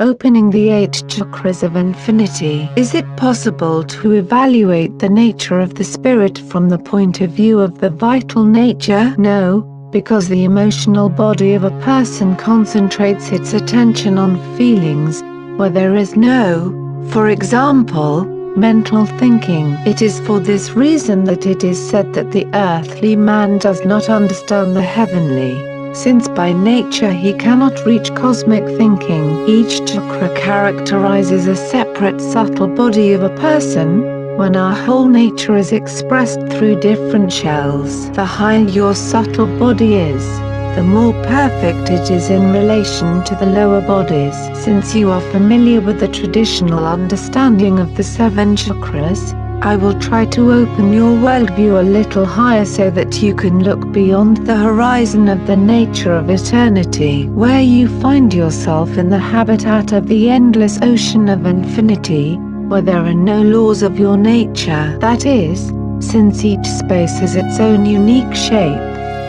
Opening the 8 chakras of infinity. Is it possible to evaluate the nature of the spirit from the point of view of the vital nature? No, because the emotional body of a person concentrates its attention on feelings, where there is no, for example, mental thinking. It is for this reason that it is said that the earthly man does not understand the heavenly, since by nature he cannot reach cosmic thinking. Each chakra characterizes a separate subtle body of a person, when our whole nature is expressed through different shells. The higher your subtle body is, the more perfect it is in relation to the lower bodies. Since you are familiar with the traditional understanding of the 7 chakras, I will try to open your worldview a little higher so that you can look beyond the horizon of the nature of eternity, where you find yourself in the habitat of the endless ocean of infinity, where there are no laws of your nature. That is, since each space has its own unique shape,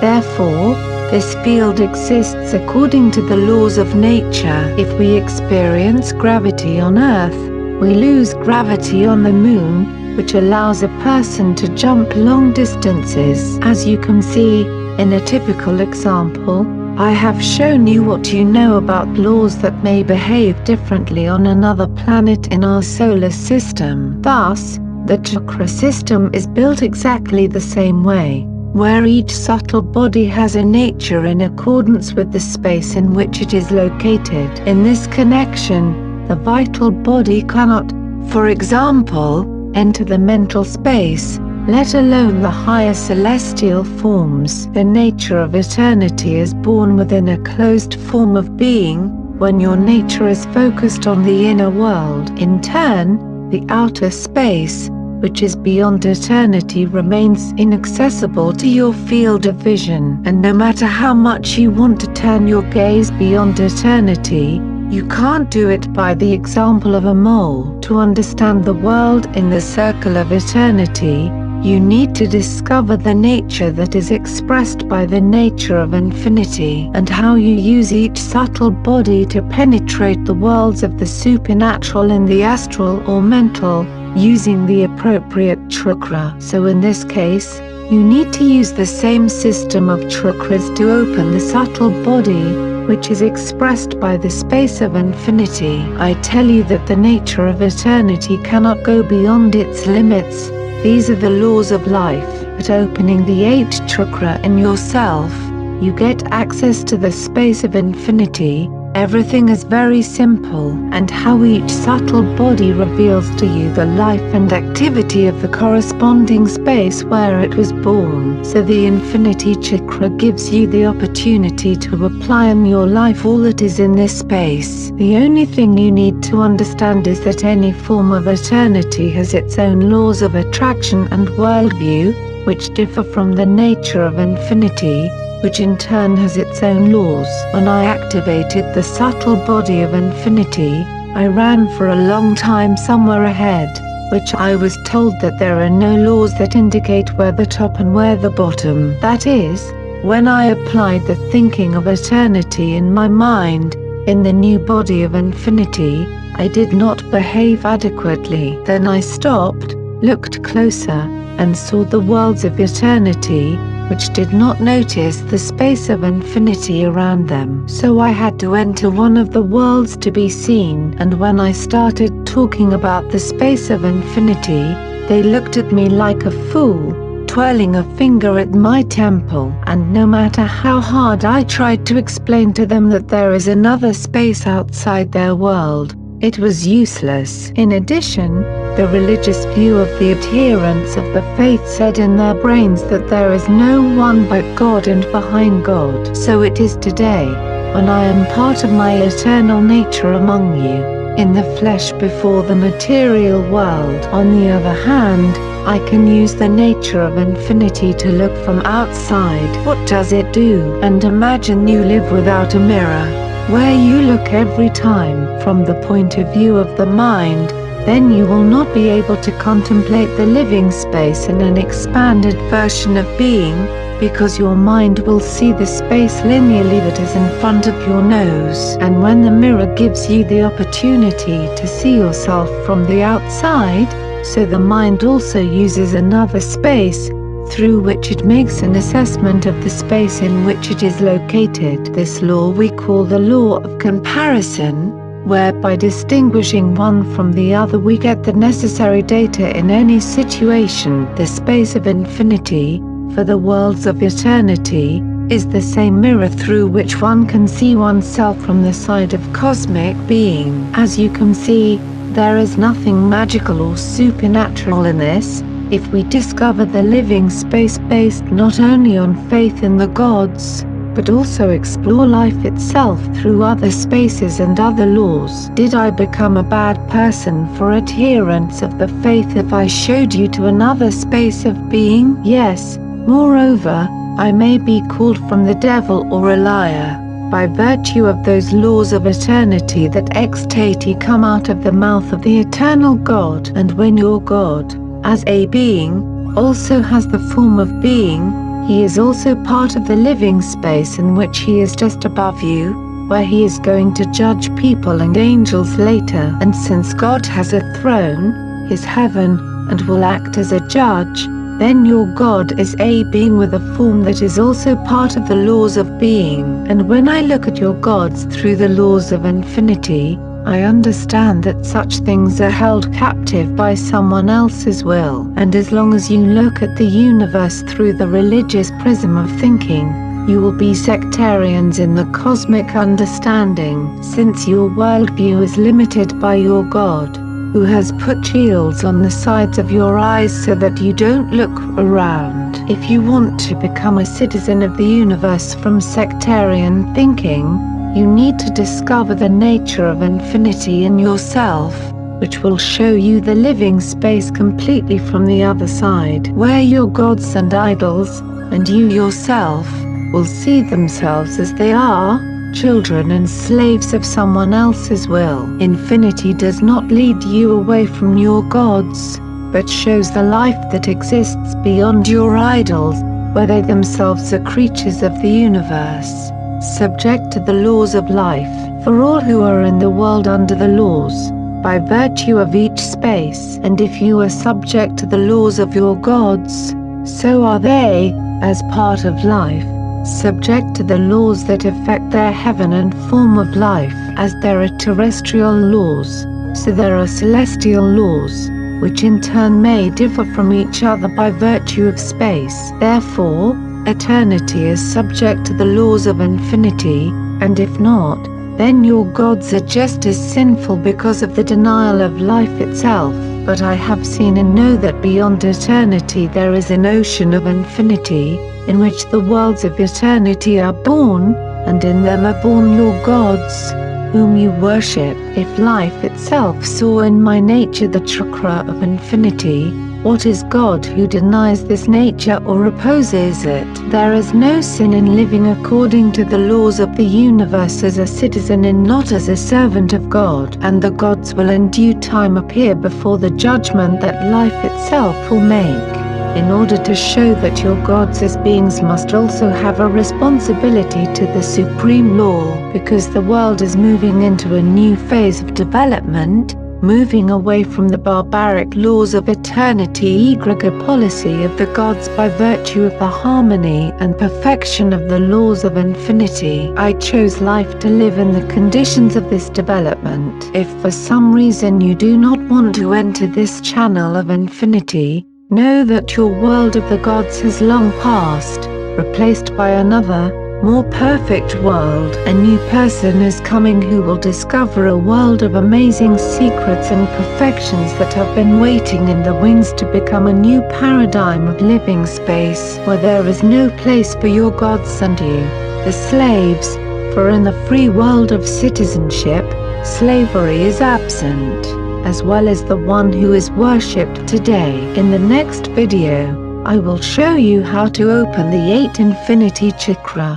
therefore, this field exists according to the laws of nature. If we experience gravity on Earth, we lose gravity on the Moon, which allows a person to jump long distances. As you can see, in a typical example, I have shown you what you know about laws that may behave differently on another planet in our solar system. Thus, the chakra system is built exactly the same way, where each subtle body has a nature in accordance with the space in which it is located. In this connection, the vital body cannot, for example, enter the mental space, let alone the higher celestial forms. The nature of eternity is born within a closed form of being, when your nature is focused on the inner world. In turn, the outer space, which is beyond eternity, remains inaccessible to your field of vision. And no matter how much you want to turn your gaze beyond eternity, you can't do it by the example of a mole. To understand the world in the circle of eternity, you need to discover the nature that is expressed by the nature of infinity, and how you use each subtle body to penetrate the worlds of the supernatural and the astral or mental, using the appropriate chakra. So in this case, you need to use the same system of chakras to open the subtle body, which is expressed by the space of infinity. I tell you that the nature of eternity cannot go beyond its limits. These are the laws of life. But opening the 8 chakra in yourself, you get access to the space of infinity. Everything is very simple, and how each subtle body reveals to you the life and activity of the corresponding space where it was born. So the infinity chakra gives you the opportunity to apply in your life all that is in this space. The only thing you need to understand is that any form of eternity has its own laws of attraction and worldview, which differ from the nature of infinity, which in turn has its own laws. When I activated the subtle body of infinity, I ran for a long time somewhere ahead, which I was told that there are no laws that indicate where the top and where the bottom. That is, when I applied the thinking of eternity in my mind, in the new body of infinity, I did not behave adequately. Then I stopped, looked closer, and saw the worlds of eternity, which did not notice the space of infinity around them. So I had to enter one of the worlds to be seen, and when I started talking about the space of infinity, they looked at me like a fool, twirling a finger at my temple. And no matter how hard I tried to explain to them that there is another space outside their world, it was useless. In addition, the religious view of the adherents of the faith said in their brains that there is no one but God and behind God. So it is today, when I am part of my eternal nature among you, in the flesh before the material world. On the other hand, I can use the nature of infinity to look from outside. What does it do? And imagine you live without a mirror, where you look every time from the point of view of the mind, then you will not be able to contemplate the living space in an expanded version of being, because your mind will see the space linearly that is in front of your nose. And when the mirror gives you the opportunity to see yourself from the outside, so the mind also uses another space, through which it makes an assessment of the space in which it is located. This law we call the law of comparison, whereby distinguishing one from the other we get the necessary data in any situation. The space of infinity, for the worlds of eternity, is the same mirror through which one can see oneself from the side of cosmic being. As you can see, there is nothing magical or supernatural in this. If we discover the living space based not only on faith in the gods, but also explore life itself through other spaces and other laws. Did I become a bad person for adherence of the faith if I showed you to another space of being? Yes. Moreover, I may be called from the devil or a liar, by virtue of those laws of eternity that ex tate come out of the mouth of the eternal God. And when your God, as a being, also has the form of being, he is also part of the living space in which he is just above you, where he is going to judge people and angels later. And since God has a throne, his heaven, and will act as a judge, then your God is a being with a form that is also part of the laws of being. And when I look at your gods through the laws of infinity, I understand that such things are held captive by someone else's will. And as long as you look at the universe through the religious prism of thinking, you will be sectarians in the cosmic understanding, since your worldview is limited by your God, who has put shields on the sides of your eyes so that you don't look around. If you want to become a citizen of the universe from sectarian thinking, you need to discover the nature of infinity in yourself, which will show you the living space completely from the other side, where your gods and idols, and you yourself, will see themselves as they are, children and slaves of someone else's will. Infinity does not lead you away from your gods, but shows the life that exists beyond your idols, where they themselves are creatures of the universe, subject to the laws of life. For all who are in the world under the laws, by virtue of each space. And if you are subject to the laws of your gods, so are they, as part of life, subject to the laws that affect their heaven and form of life. As there are terrestrial laws, so there are celestial laws, which in turn may differ from each other by virtue of space. Therefore, eternity is subject to the laws of infinity, and if not, then your gods are just as sinful because of the denial of life itself. But I have seen and know that beyond eternity there is an ocean of infinity, in which the worlds of eternity are born, and in them are born your gods, whom you worship. If life itself saw in my nature the chakra of infinity, what is God who denies this nature or opposes it? There is no sin in living according to the laws of the universe as a citizen and not as a servant of God. And the gods will in due time appear before the judgment that life itself will make, in order to show that your gods as beings must also have a responsibility to the supreme law, because the world is moving into a new phase of development, moving away from the barbaric laws of eternity egregore policy of the gods by virtue of the harmony and perfection of the laws of infinity. I chose life to live in the conditions of this development. If for some reason you do not want to enter this channel of infinity, know that your world of the gods has long passed, replaced by another, more perfect world. A new person is coming who will discover a world of amazing secrets and perfections that have been waiting in the wings to become a new paradigm of living space, where there is no place for your gods and you, the slaves, for in the free world of citizenship, slavery is absent, as well as the one who is worshipped today. In the next video, I will show you how to open the 8 infinity chakra.